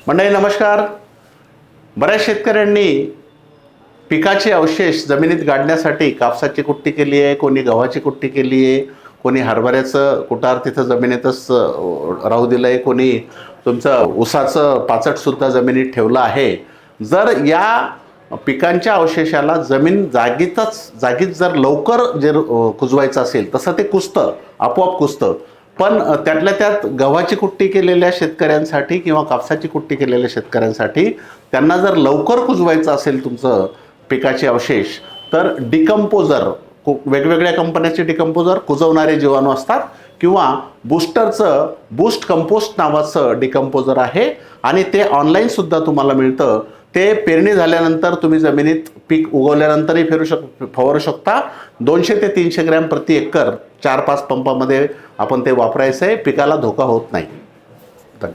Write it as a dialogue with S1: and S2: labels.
S1: मंडळी नमस्कार. बऱ्याच शेतकऱ्यांनी पिकाचे अवशेष जमिनीत गाडण्यासाठी कापसाची कुट्टी केली आहे, कोणी गव्हाची कुट्टी केली आहे, कोणी हरभऱ्याचं कुटार तिथं जमिनीतच राहू दिलं आहे, कोणी तुमचं ऊसाचं पाचटसुद्धा जमिनीत ठेवलं आहे. जर या पिकांच्या अवशेषाला जमीन जागीच जर लवकर कुजवायचं असेल तसं ते कुजतं, आपोआप कुजतं. पण त्यातल्या त्यात गव्हाची कुट्टी केलेल्या शेतकऱ्यांसाठी किंवा कापसाची कुट्टी केलेल्या शेतकऱ्यांसाठी त्यांना जर लवकर कुजवायचं असेल तुमचं पिकाचे अवशेष, तर डिकम्पोजर, वेगवेगळ्या कंपन्याचे डिकम्पोजर कुजवणारे जीवाणू असतात, किंवा बूस्ट कंपोस्ट नावाचं डिकम्पोजर आहे आणि ते ऑनलाईनसुद्धा तुम्हाला मिळतं. ते पेरणी झाल्यानंतर तुम्ही जमिनीत पीक उगवल्यानंतरही फवारू शकता. 200 ते 300 ग्रॅम प्रति एकर 4-5 पंपामध्ये आपण ते वापरायचं आहे. पिकाला धोका होत नाही.